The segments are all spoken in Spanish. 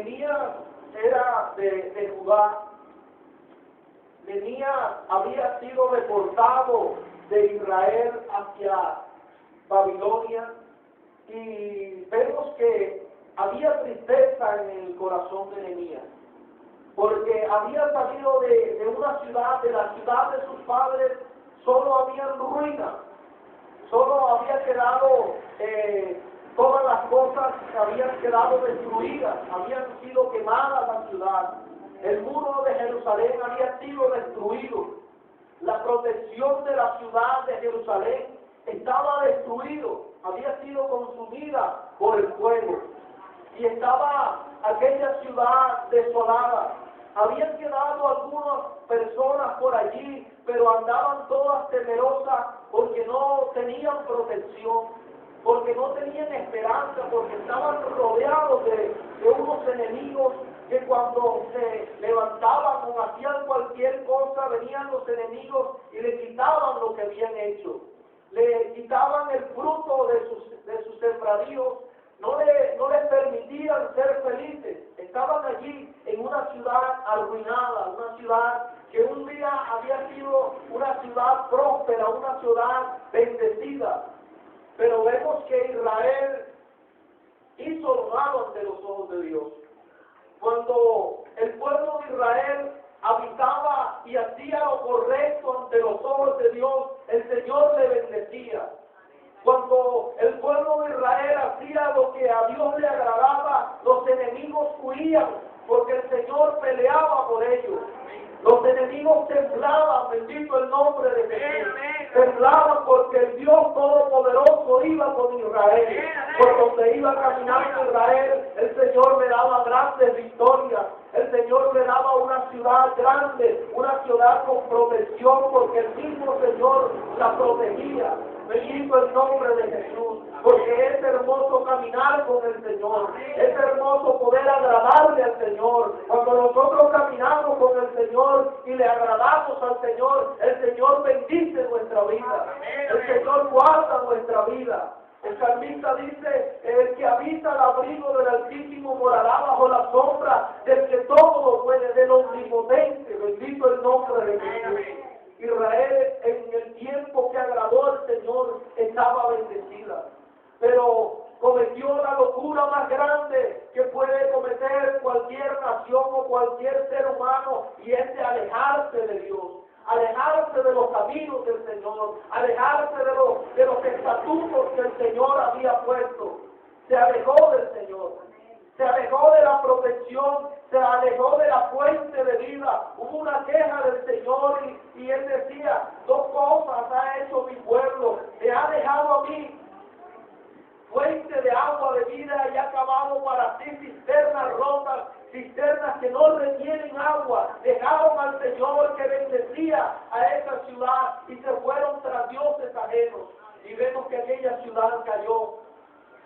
Nehemías era de Judá. Nehemías había sido deportado de Israel hacia Babilonia, y vemos que había tristeza en el corazón de Nehemías, porque había salido de una ciudad, de la ciudad de sus padres, solo habían ruinas, solo había quedado todas las cosas habían quedado destruidas, habían sido quemadas la ciudad, el muro de Jerusalén había sido destruido, la protección de la ciudad de Jerusalén estaba destruido, había sido consumida por el fuego, y estaba aquella ciudad desolada. Habían quedado algunas personas por allí, pero andaban todas temerosas porque no tenían protección, porque no tenían esperanza, porque estaban rodeados de unos enemigos que cuando se levantaban o hacían cualquier cosa, venían los enemigos y le quitaban lo que habían hecho. Le quitaban el fruto de sus sembradíos, no les permitían ser felices. Estaban allí en una ciudad arruinada, una ciudad que un día había sido una ciudad próspera, una ciudad bendecida. Pero vemos que Israel hizo lo malo ante los ojos de Dios. Cuando el pueblo de Israel habitaba y hacía lo correcto ante los ojos de Dios, el Señor le bendecía. Cuando el pueblo de Israel hacía lo que a Dios le agradaba, los enemigos huían, porque el Señor peleaba por ellos. Los enemigos temblaban, bendito el nombre de Jesús. Temblaban porque el Dios Todopoderoso iba con Israel. Por donde iba caminando Israel, el Señor le daba grandes victorias. El Señor le daba una ciudad grande, una ciudad con protección, porque el mismo Señor la protegía. Bendito el nombre de Jesús, porque es hermoso caminar con el Señor, es hermoso poder agradarle al Señor. Cuando nosotros caminamos con el Señor y le agradamos al Señor, el Señor bendice nuestra vida, el Señor guarda nuestra vida. El salmista dice, el que habita el abrigo del Altísimo morará bajo la sombra del que todo lo puede, del Omnipotente. Bendito el nombre de Jesús. Israel en el tiempo que agradó al Señor estaba bendecida, pero cometió la locura más grande que puede cometer cualquier nación o cualquier ser humano, y es de alejarse de Dios, alejarse de los caminos del Señor, alejarse de los estatutos que el Señor había puesto. Se alejó del Señor, se alejó de la protección, se alejó de la fuente de vida. Hubo una queja del Señor y Él decía, dos cosas ha hecho mi pueblo, me ha dejado a mí fuente de agua de vida y ha cavado para sí cisternas rotas, cisternas que no retienen agua. Dejaron al Señor que bendecía a esa ciudad y se fueron tras dioses ajenos. Y vemos que aquella ciudad cayó.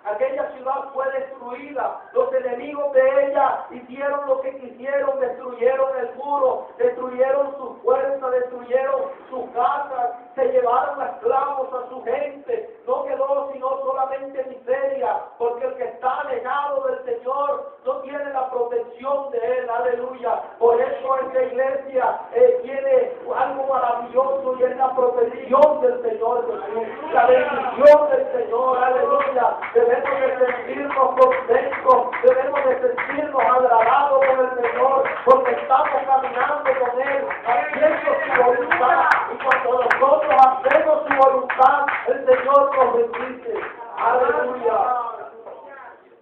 Aquella ciudad fue destruida, los enemigos de ella hicieron lo que quisieron, destruyeron el muro, destruyeron sus fuerzas, destruyeron sus casas, se llevaron a esclavos a su gente, no quedó sino solamente miseria, porque el que está alejado del Señor no tiene la protección de Él, aleluya. Por eso esta iglesia tiene algo maravilloso y es la protección del Señor Jesús, la bendición del Señor, aleluya. Debemos de sentirnos contentos, debemos de sentirnos agradados con el Señor, porque estamos caminando con Él, haciendo su voluntad, y cuando nosotros hacemos su voluntad, el Señor nos bendice, aleluya.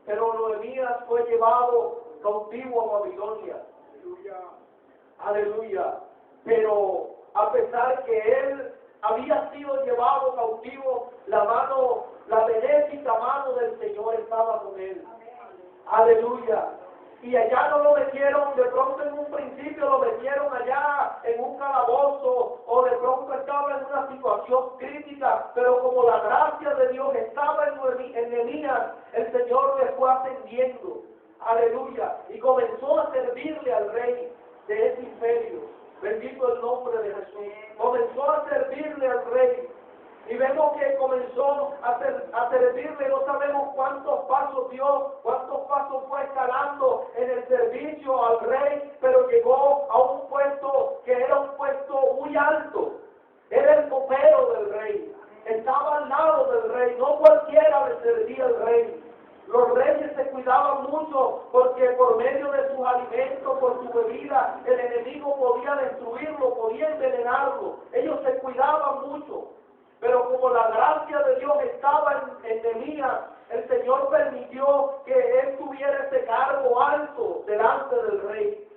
Pero Nehemías fue llevado cautivo a Babilonia, aleluya. Pero a pesar que él había sido llevado cautivo, la benéfica mano del Señor estaba con él. Aleluya. Y allá no lo metieron, de pronto en un principio lo metieron allá en un calabozo, o de pronto estaba en una situación crítica, pero como la gracia de Dios estaba en Nehemías, el Señor le fue ascendiendo. Aleluya. Y comenzó a servirle al rey de ese imperio. Bendito el nombre de Jesús. Comenzó a servirle al rey. Y vemos que comenzó a servirle, no sabemos cuántos pasos dio, cuántos pasos fue escalando en el servicio al rey, pero llegó a un puesto que era un puesto muy alto. Era el copero del rey. Estaba al lado del rey. No cualquiera le servía al rey. Los reyes se cuidaban mucho porque por medio de sus alimentos, por su bebida, el enemigo podía destruirlo, podía envenenarlo. Ellos se cuidaban mucho. Pero como la gracia de Dios estaba en Nehemías, el Señor permitió que él tuviera ese cargo alto delante del rey.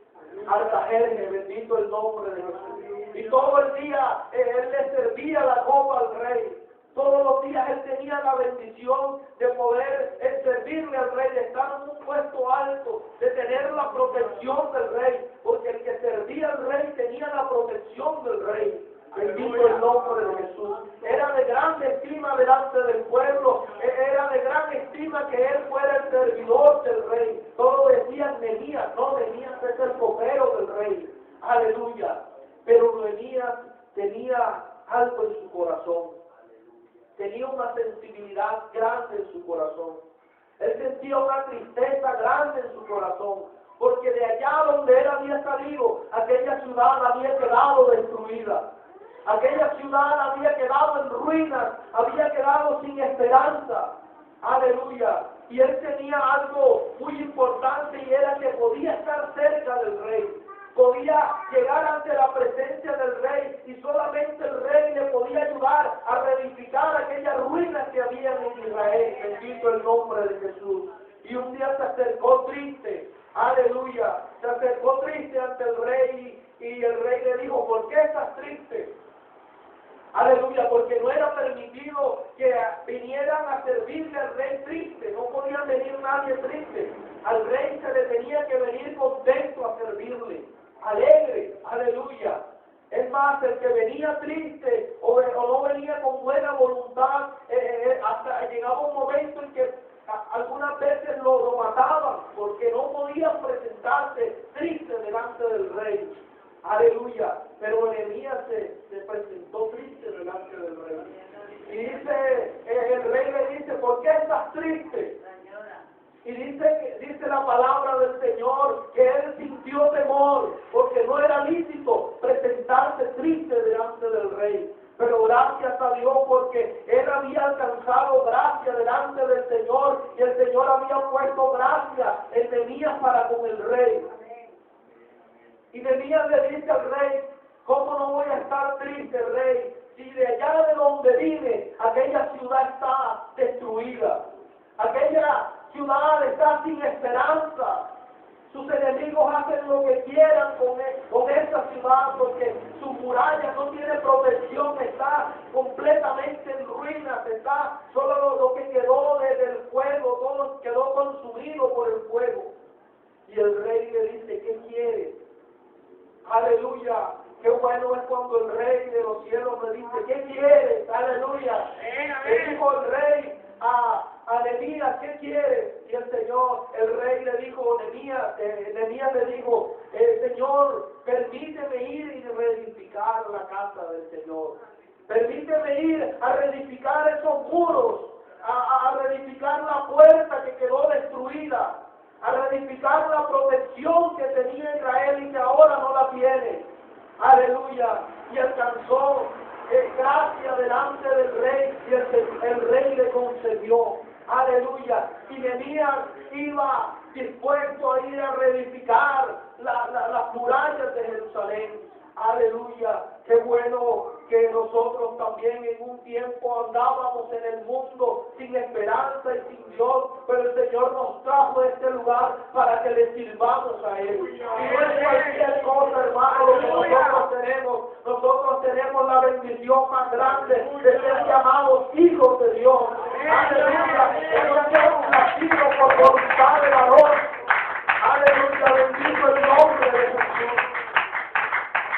Artajerjes, bendito el nombre de Jesús. Y todo el día él le servía la copa al rey. Todos los días él tenía la bendición de poder servirle al rey, de estar en un puesto alto, de tener la protección del rey, porque el que servía al rey tenía la protección del rey. Bendito el nombre de Jesús. Era de gran estima delante del pueblo, era de gran estima que él fuera el servidor del rey. Todos decían Nehemías, no, Nehemías es el copero del rey. Aleluya. Pero Nehemías tenía algo en su corazón. Tenía una sensibilidad grande en su corazón. Él sentía una tristeza grande en su corazón, porque de allá donde él había salido, aquella ciudad había quedado destruida. Aquella ciudad había quedado en ruinas, había quedado sin esperanza. Aleluya. Y él tenía algo muy importante y era que podía estar cerca del rey. Podía llegar ante la presencia del rey y solamente el rey le podía ayudar a reedificar aquellas ruinas que había en Israel. Bendito el nombre de Jesús. Y un día se acercó triste, aleluya, se acercó triste ante el rey y el rey le dijo, ¿por qué estás triste? Aleluya, porque no era permitido que vinieran a servirle al rey triste, no podía venir nadie triste. Al rey se le tenía que venir contento a servirle, alegre, aleluya. Es más, el que venía triste o no venía con buena voluntad, hasta llegaba un momento en que algunas veces lo mataban, porque no podían presentarse triste delante del rey. Aleluya, pero Nehemías se presentó triste delante del rey. Y dice, el rey le dice, ¿por qué estás triste? Y dice la palabra del Señor que él sintió temor, porque no era lícito presentarse triste delante del rey. Pero gracias a Dios, porque él había alcanzado gracia delante del Señor, y el Señor había puesto gracia en Nehemías para con el rey. Y Nehemías le dice al rey, ¿cómo no voy a estar triste, rey? Si de allá de donde vine, aquella ciudad está destruida. Aquella ciudad está sin esperanza. Sus enemigos hacen lo que quieran con esa ciudad, porque su muralla no tiene protección, está completamente en ruinas, está solo lo que quedó del fuego, todo quedó consumido por el fuego. Y el rey le dice, ¿qué quieres? Aleluya, qué bueno es cuando el rey de los cielos me dice, ¿qué quieres? Aleluya. Le dijo el rey a Nehemías, ¿qué quieres? Y el rey le dijo, Nehemías le dijo, Señor, permíteme ir y reedificar la casa del Señor. Permíteme ir a reedificar esos muros, a reedificar la puerta que quedó destruida, a reedificar la protección que tenía Israel y que ahora no la tiene. Aleluya. Y alcanzó gracia delante del rey y el rey le concedió. Aleluya. Y Nehemías iba dispuesto a ir a reedificar las murallas de Jerusalén. Aleluya. Qué bueno que nosotros también en un tiempo andábamos en el mundo sin esperanza y sin Dios, pero el Señor nos trajo a este lugar para que le sirvamos a Él. Y no es cualquier cosa, hermano, lo que nosotros tenemos. Nosotros tenemos la bendición más grande de ser llamados hijos de Dios. Aleluya. Que hemos nacido por voluntad de varón. Aleluya. Bendito el nombre de Jesús.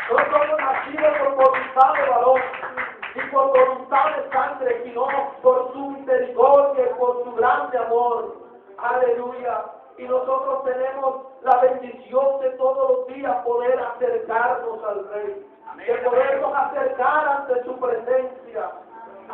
No somos nacidos por voluntad de varón, ni por voluntad de sangre, sino por su misericordia y por su grande amor. Aleluya. Y nosotros tenemos la bendición de todos los días poder acercarnos al Rey, de podernos acercar ante su presencia.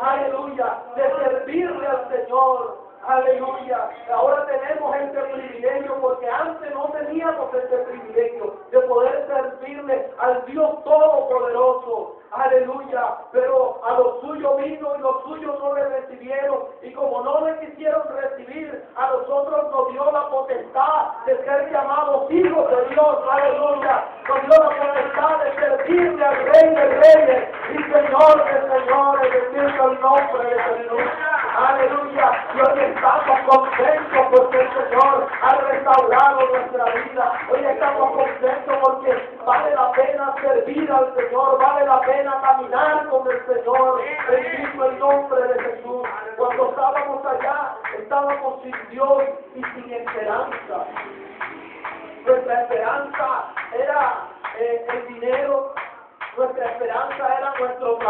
Aleluya. De servirle al Señor. Aleluya. Ahora tenemos este privilegio porque antes no teníamos este privilegio de poder servirle al Dios Todopoderoso. Aleluya. Pero a los suyos vino y los suyos no le recibieron. Y como no le quisieron recibir, a nosotros nos dio la potestad de ser llamados hijos de Dios. Aleluya. Nos dio la potestad de servirle al Rey de Reyes y Señor de Señores. Bendito el nombre de Jesús. Aleluya. Y hoy estamos contentos porque el Señor ha restaurado nuestra vida. Hoy estamos contentos porque vale la pena servir al Señor, vale la pena caminar con el Señor. Bendito el nombre de Jesús. Cuando estábamos allá, estábamos sin Dios y sin esperanza. Nuestra esperanza era el dinero, nuestra esperanza era nuestro trabajo.